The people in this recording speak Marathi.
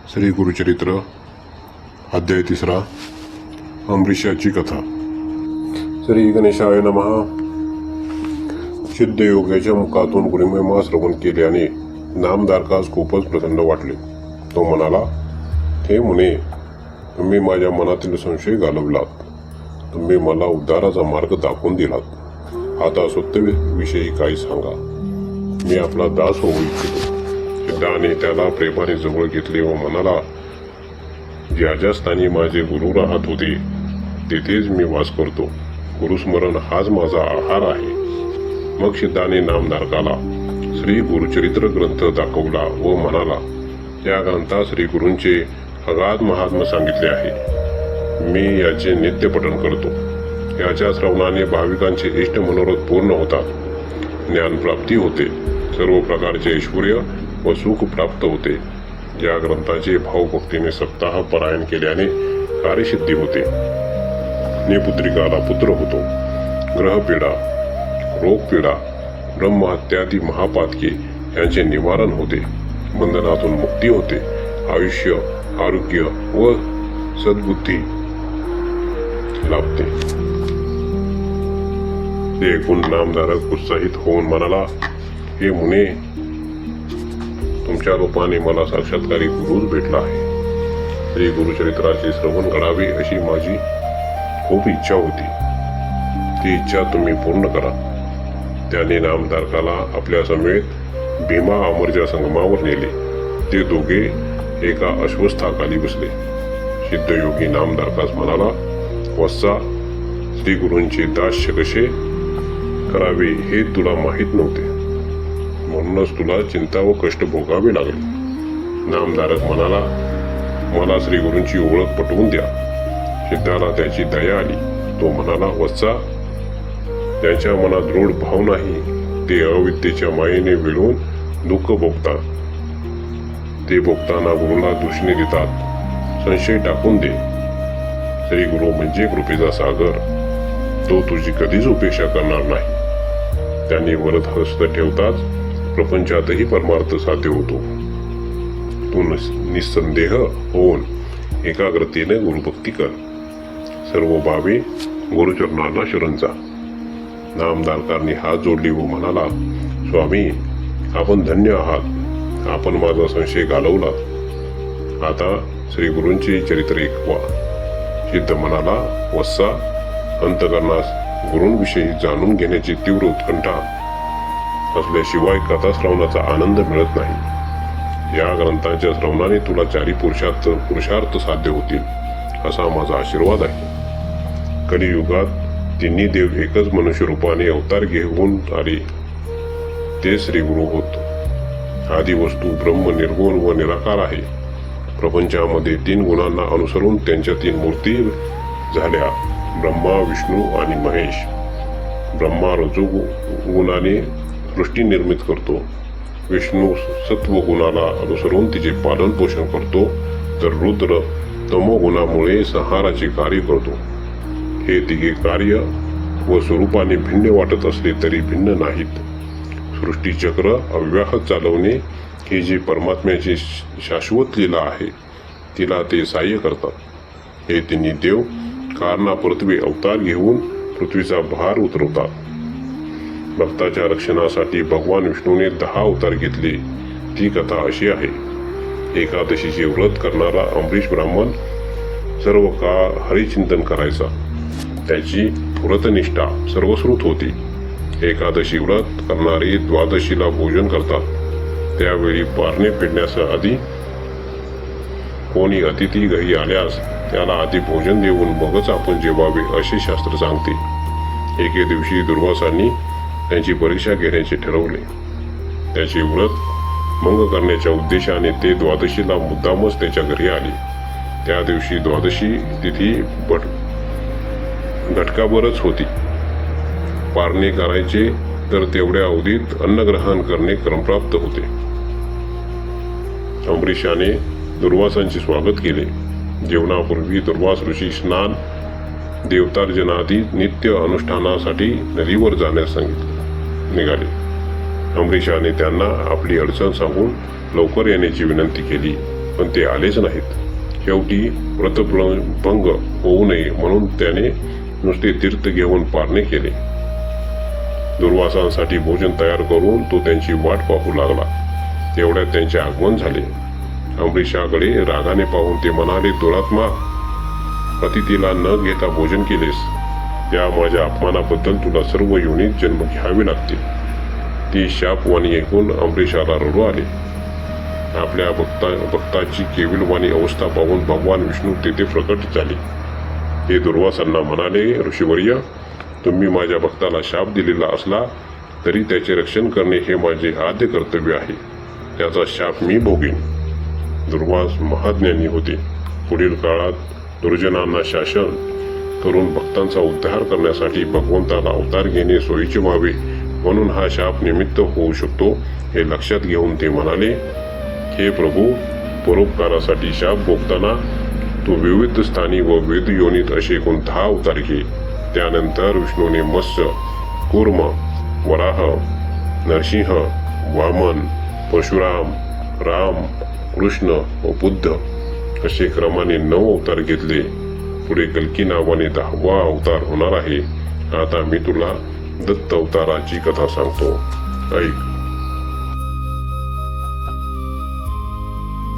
श्री गुरुचरित्र अध्याय 3 अमरीशाची कथा। श्री गणेशाय नमः। सिद्धयोग्याच्या मुखातून गुरुमहिमा श्रवण केल्याने नामधारकास खूपच प्रसन्न वाटले। तो म्हणाला, हे मुने, तुम्ही माझ्या मनातील संशय घालवलात, तुम्ही मला उद्धाराचा मार्ग दाखवून दिलात। आता सत्यविषयी काही सांगा। मी आपला दास होऊ इच्छितो। सिद्धाने त्याला प्रेमाने जवळ घेतले व म्हणाला, ज्या स्थानी माझे गुरु राहत होते तेथेच मी वास करतो। गुरुस्मरण हाच माझा आहार आहे। मग सिद्धाने नामधारकाला श्री गुरुचरित्र ग्रंथ दाखवला व म्हणाला, त्या ग्रंथात श्री गुरूंचे अगाध महात्म्य सांगितले आहे। मी याचे नित्यपठण करतो। याच्या श्रवणाने भाविकांचे इष्ट मनोरथ पूर्ण होतात, ज्ञानप्राप्ती होते, सर्व प्रकारचे ऐश्वर्य व सुख प्राप्त होते। या ग्रंथाचे भावभक्तीने सप्ताह पारायण केल्याने कार्यसिद्धी होते, निपुत्रिकाला पुत्र होतो, ग्रहपीडा, रोगपीडा, ब्रह्महत्यादी महापातके यांचे निवारण होते, बंधनातून मुक्ती होते, आयुष्य, आरोग्य व सद्बुद्धी लाभते। ते ऐकून नामधारक उत्साहित होऊन म्हणाला, हे मुने, तुमच्या रूपाने मला साक्षात्कारी गुरुच भेटला आहे। श्री गुरुचरित्राचे श्रवण करावे अशी माझी खूप इच्छा होती। ती इच्छा तुम्ही पूर्ण करा। त्याने नामधारकाला आपल्या समेत भीमा अमरच्या संगमावर नेले। ते दोघे एका अश्वस्थाखाली बसले। सिद्धयोगी नामधारकास म्हणाला, वत्सा, श्री गुरूंचे दास्य कसे करावे हे तुला माहीत नव्हते, म्हणूनच तुला चिंता व कष्ट भोगावे लागले। नामधारक म्हणाला, मला श्री गुरूंची ओळख पटवून द्या। सिद्धाला त्याची दया आली। तो म्हणाला, वत्सा, त्यांच्या मनात दृढ भाव नाही, ते अविद्येच्या मायेने विळून दुःख भोगतात। ते भोगताना गुरूंना दूषणे देतात। संशय टाकून दे। श्री गुरु म्हणजे कृपेचा सागर, तो तुझी कधीच उपेक्षा करणार नाही। त्यांनी वरद हस्त ठेवताच प्रपंचातही परमार्थ साध्य होतो। तू निसंदेह होऊन एकाग्रतेने गुरुभक्ती कर। सर्व भावे गुरुचरणांना शरण जा। नामधारकांनी हात जोडले व म्हणाला, स्वामी, आपण धन्य आहात। आपण माझा संशय घालवला। आता श्री गुरूंचे चरित्र ऐकवा। सिद्ध म्हणाला, वत्सा, अंतकरणास गुरूंविषयी जाणून घेण्याची तीव्र उत्कंठा असल्याशिवाय कथा श्रवणाचा आनंद मिळत नाही। या ग्रंथांच्या श्रवणाने तुला चारी पुरुषार्थ साध्य होतील, असा माझा आशीर्वाद आहे। कलियुगात तिन्ही देव एकच मनुष्य रूपाने अवतार घेऊन आले, ते श्री गुरु होत। आदी वस्तू ब्रह्म निर्गुण व निराकार आहे। प्रपंचामध्ये 3 गुणांना अनुसरून त्यांच्या 3 मूर्ती झाल्या, ब्रह्मा, विष्णू आणि महेश। ब्रह्मा रजोगुणाने सृष्टी निर्मित करतो, विष्णू सत्वगुणाला अनुसरून तिचे पालन पोषण करतो, तर रुद्र तमोगुणामुळे संहाराचे कार्य करतो। हे तिघे कार्य व स्वरूपाने भिन्न वाटत असले तरी भिन्न नाहीत। सृष्टीचक्र अव्याहत चालवणे ही जी परमात्म्याची शाश्वत लीला आहे, तिला ते सहाय्य करतात। हे तिन्ही देव कारणापरत्वे अवतार घेऊन पृथ्वीचा भार उतरवतात। भक्ताच्या रक्षणासाठी भगवान विष्णूने 10 अवतार घेतले। ती कथा अशी आहे। एकादशीचे व्रत करणारा अमरीश ब्राह्मण सर्व काळ हरिचिंतन करायचा। त्याची व्रतनिष्ठा सर्वश्रुत होती। एकादशी व्रत करणारे द्वादशीला भोजन करतात। त्यावेळी पारणे फेडण्याआधी कोणी अतिथी घरी आल्यास त्याला आधी भोजन देऊन मगच आपण जेवावे असे शास्त्र सांगते। एके दिवशी दुर्वासांनी त्यांची परीक्षा घेण्याचे ठरवले। त्याचे व्रत भंग करण्याच्या उद्देशाने ते द्वादशीला मुद्दामच त्याच्या घरी आले। त्या दिवशी द्वादशी तिथी घटकाभरच होती। पारणे करायचे तर तेवढ्या अवधीत अन्नग्रहण करणे क्रमप्राप्त होते। अमरीशाने दुर्वासांचे स्वागत केले। जेवणापूर्वी दुर्वास ऋषी स्नान, देवतार्जनादी नित्य अनुष्ठानासाठी नदीवर जाण्यास निघाले। अमरीशाने त्यांना आपली अडचण सांगून लवकर येण्याची विनंती केली। पण ते आलेच नाहीत. शेवटी व्रतभंग होऊ नये म्हणून त्याने नुसते तीर्थ घेऊन पारणे केले. दुर्वासांसाठी भोजन तयार करून तो त्यांची वाट पाहू लागला. तेवढ्यात त्यांचे आगमन झाले. अंबरीशाकडे रागाने पाहून ते म्हणाले, दुरात्मा, अतिथीला न घेता भोजन केलेस, त्या माझ्या अपमानाबद्दल तुला सर्व योनीत जन्म घ्यावे लागतील. ती शापवाणी ऐकून अंबरीशाला रडू आले. आपल्या भक्ताची केविलवाणी अवस्था पाहून भगवान विष्णू तेथे प्रकट झाले. ते दुर्वासांना म्हणाले, ऋषीवर्य, तुम्ही माझ्या भक्ताला शाप दिलेला असला तरी त्याचे रक्षण करणे हे माझे आद्य कर्तव्य आहे. त्याचा शाप मी भोगीन. दुर्वास महाज्ञानी होते. पुढील काळात दुर्जनांना शासन करून भक्तांचा उद्धार करण्यासाठी भगवंताला अवतार घेणे सोयीचे व्हावे म्हणून हा शाप निमित्त होऊ शकतो हे लक्षात घेऊन ते म्हणाले, हे प्रभू, परोपकारासाठी शाप भोगताना तू विविध स्थानी व वेद योनीत असे एकूण 10 अवतार घे. त्यानंतर विष्णूने मत्स्य, कूर्म, वराह, नरसिंह, वामन, परशुराम, राम, कृष्ण व बुद्ध असे क्रमाने 9 अवतार घेतले. पुढे कल्की नावाने 10वा अवतार होणार आहे. आता मी तुला दत्त अवताराची कथा सांगतो, ऐक.